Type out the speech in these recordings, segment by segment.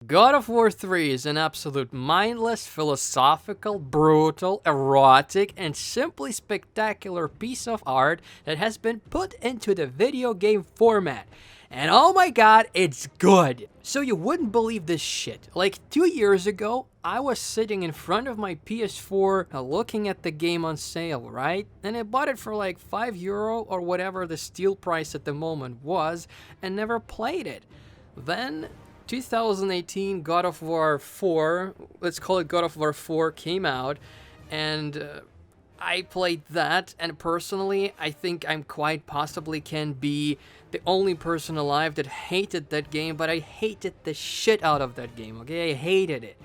God of War 3 is an absolute mindless, philosophical, brutal, erotic, and simply spectacular piece of art that has been put into the video game format. And oh my god, it's good! So you wouldn't believe this shit. Like 2 years ago, I was sitting in front of my PS4 looking at the game on sale, right? And I bought it for like €5 or whatever the steal price at the moment was, and never played it. Then 2018 God of War 4, let's call it God of War 4, came out, and I played that, and personally, I think I'm quite possibly can be the only person alive that hated that game, but I hated the shit out of that game, okay? I hated it.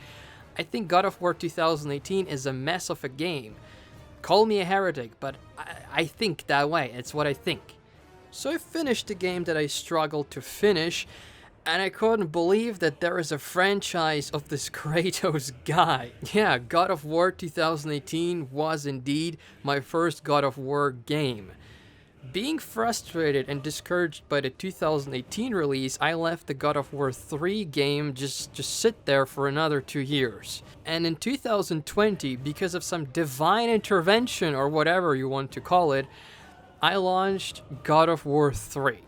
I think God of War 2018 is a mess of a game. Call me a heretic, but I think that way. It's what I think. So I finished the game that I struggled to finish, and I couldn't believe that there is a franchise of this Kratos guy. Yeah, God of War 2018 was indeed my first God of War game. Being frustrated and discouraged by the 2018 release, I left the God of War 3 game just sit there for another 2 years. And in 2020, because of some divine intervention or whatever you want to call it, I launched God of War 3.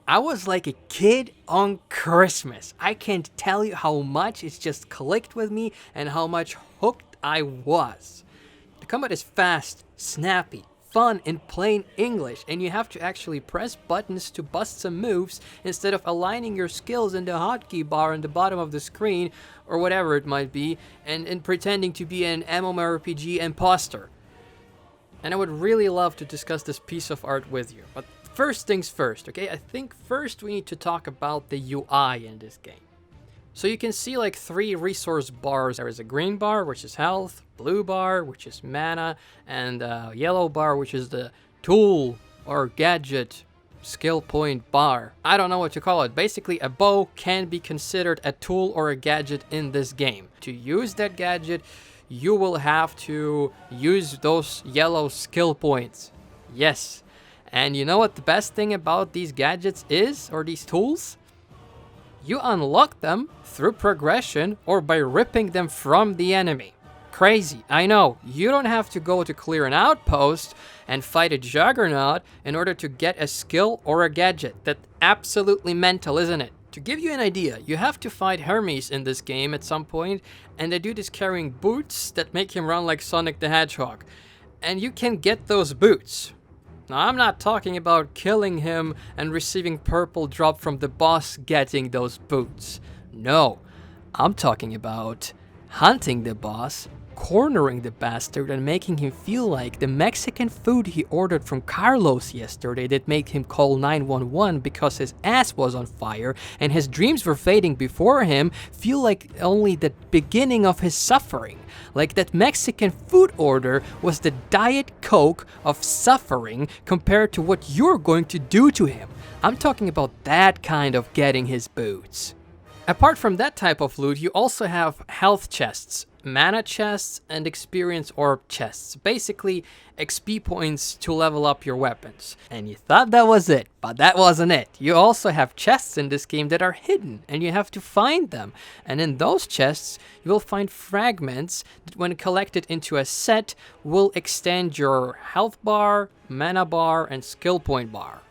I was like a kid on Christmas. I can't tell you how much it's just clicked with me and how much hooked I was. The combat is fast, snappy, fun in plain English, and you have to actually press buttons to bust some moves instead of aligning your skills in the hotkey bar on the bottom of the screen or whatever it might be and pretending to be an MMORPG imposter. And I would really love to discuss this piece of art with you, but first things first, okay? I think first we need to talk about the UI in this game. So you can see like 3 resource bars. There is a green bar, which is health, blue bar, which is mana, and yellow bar, which is the tool or gadget skill point bar. I don't know what to call it. Basically, a bow can be considered a tool or a gadget in this game. To use that gadget, you will have to use those yellow skill points. Yes. And you know what the best thing about these gadgets is, or these tools? You unlock them through progression or by ripping them from the enemy. Crazy, I know. You don't have to go to clear an outpost and fight a juggernaut in order to get a skill or a gadget. That's absolutely mental, isn't it? To give you an idea, you have to fight Hermes in this game at some point, and the dude is carrying boots that make him run like Sonic the Hedgehog. And you can get those boots. Now, I'm not talking about killing him and receiving purple drop from the boss getting those boots. No, I'm talking about hunting the boss, cornering the bastard, and making him feel like the Mexican food he ordered from Carlos yesterday that made him call 911 because his ass was on fire and his dreams were fading before him feel like only the beginning of his suffering. Like that Mexican food order was the Diet Coke of suffering compared to what you're going to do to him. I'm talking about that kind of getting his boots. Apart from that type of loot, you also have health chests, mana chests, and experience orb chests. Basically, XP points to level up your weapons. And you thought that was it, but that wasn't it. You also have chests in this game that are hidden, and you have to find them. And in those chests, you will find fragments that when collected into a set, will extend your health bar, mana bar, and skill point bar.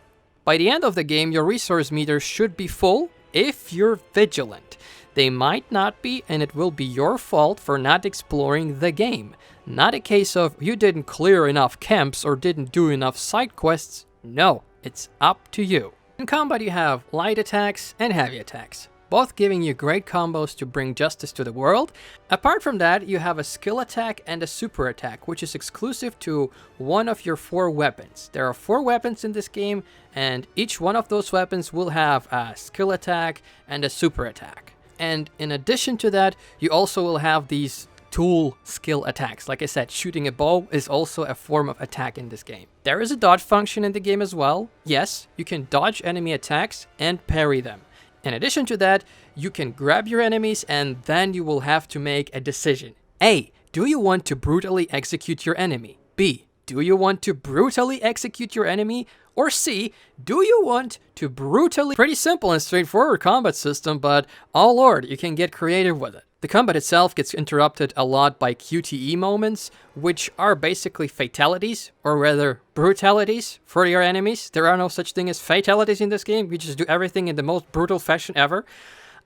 By the end of the game, your resource meter should be full, if you're vigilant. They might not be, and it will be your fault for not exploring the game. Not a case of you didn't clear enough camps or didn't do enough side quests. No, it's up to you. In combat you have light attacks and heavy attacks, both giving you great combos to bring justice to the world. Apart from that, you have a skill attack and a super attack, which is exclusive to one of your 4 weapons. There are 4 weapons in this game, and each one of those weapons will have a skill attack and a super attack. And in addition to that, you also will have these tool skill attacks. Like I said, shooting a bow is also a form of attack in this game. There is a dodge function in the game as well. Yes, you can dodge enemy attacks and parry them. In addition to that, you can grab your enemies and then you will have to make a decision. A, do you want to brutally execute your enemy? B, do you want to brutally execute your enemy Or C, do you want to brutally... Pretty simple and straightforward combat system, but oh lord, you can get creative with it. The combat itself gets interrupted a lot by QTE moments, which are basically fatalities, or rather brutalities for your enemies. There are no such thing as fatalities in this game. You just do everything in the most brutal fashion ever.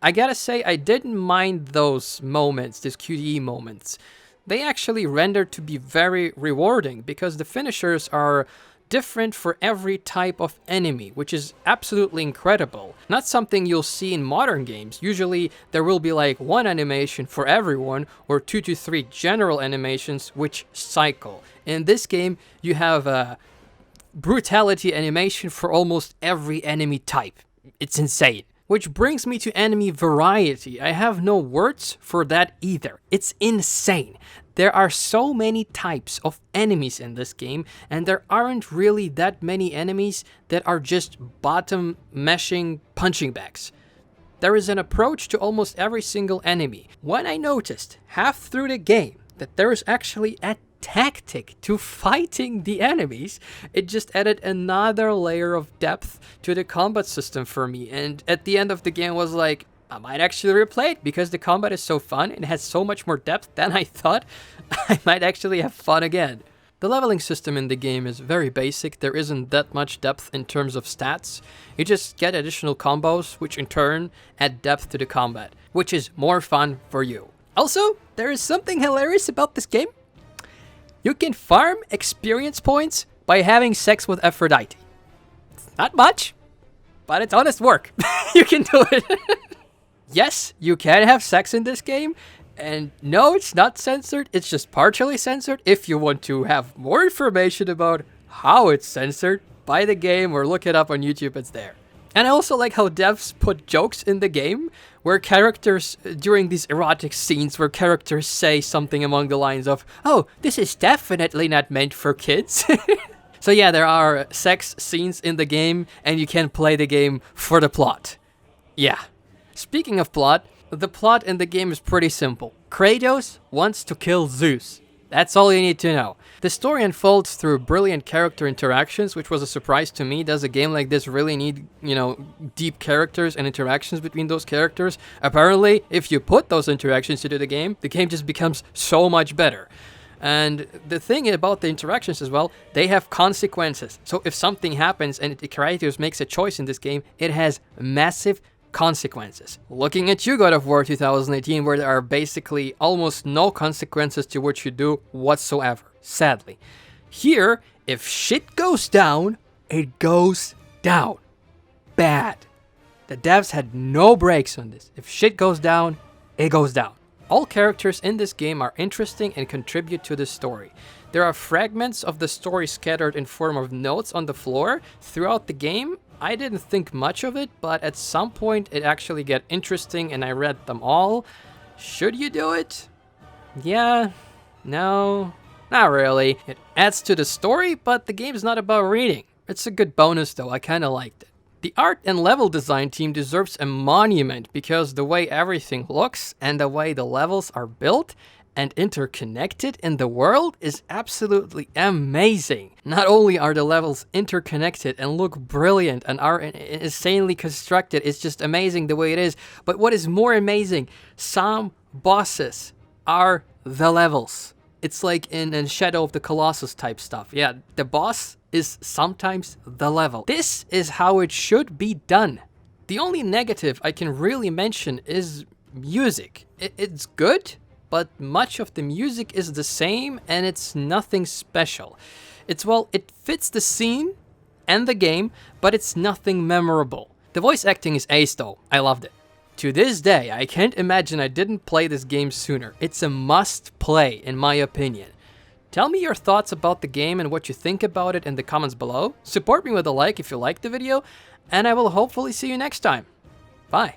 I gotta say, I didn't mind those moments, these QTE moments. They actually render to be very rewarding, because the finishers are different for every type of enemy, which is absolutely incredible. Not something you'll see in modern games. Usually there will be like one animation for everyone, or 2 to 3 general animations which cycle. In this game you have a brutality animation for almost every enemy type. It's insane. Which brings me to enemy variety. I have no words for that either. It's insane. There are so many types of enemies in this game, and there aren't really that many enemies that are just bottom meshing punching bags. There is an approach to almost every single enemy. When I noticed half through the game that there is actually a tactic to fighting the enemies, it just added another layer of depth to the combat system for me, and at the end of the game was like, I might actually replay it because the combat is so fun and has so much more depth than I thought. I might actually have fun again. The leveling system in the game is very basic. There isn't that much depth in terms of stats. You just get additional combos, which in turn add depth to the combat, which is more fun for you. Also, there is something hilarious about this game. You can farm experience points by having sex with Aphrodite. Not much, but it's honest work. You can do it. Yes, you can have sex in this game, and no, it's not censored, it's just partially censored. If you want to have more information about how it's censored, buy the game or look it up on YouTube, it's there. And I also like how devs put jokes in the game, where characters, during these erotic scenes, where characters say something along the lines of, oh, this is definitely not meant for kids. So yeah, there are sex scenes in the game, and you can play the game for the plot. Yeah. Speaking of plot, the plot in the game is pretty simple. Kratos wants to kill Zeus. That's all you need to know. The story unfolds through brilliant character interactions, which was a surprise to me. Does a game like this really need, deep characters and interactions between those characters? Apparently, if you put those interactions into the game just becomes so much better. And the thing about the interactions as well, they have consequences. So if something happens and Kratos makes a choice in this game, it has massive consequences. Looking at you, God of War 2018, where there are basically almost no consequences to what you do whatsoever, sadly. Here, if shit goes down, it goes down. Bad. The devs had no brakes on this. If shit goes down, it goes down. All characters in this game are interesting and contribute to the story. There are fragments of the story scattered in form of notes on the floor throughout the game. I didn't think much of it, but at some point it actually got interesting and I read them all. Should you do it? Yeah, no, not really. It adds to the story, but the game's not about reading. It's a good bonus though, I kinda liked it. The art and level design team deserves a monument because the way everything looks and the way the levels are built and interconnected in the world is absolutely amazing. Not only are the levels interconnected and look brilliant and are insanely constructed, it's just amazing the way it is, but what is more amazing, some bosses are the levels. It's like in Shadow of the Colossus type stuff. Yeah, the boss is sometimes the level. This is how it should be done. The only negative I can really mention is music. It's good, but much of the music is the same and it's nothing special. It fits the scene and the game, but it's nothing memorable. The voice acting is ace though, I loved it. To this day, I can't imagine I didn't play this game sooner. It's a must play in my opinion. Tell me your thoughts about the game and what you think about it in the comments below. Support me with a like if you liked the video, and I will hopefully see you next time. Bye.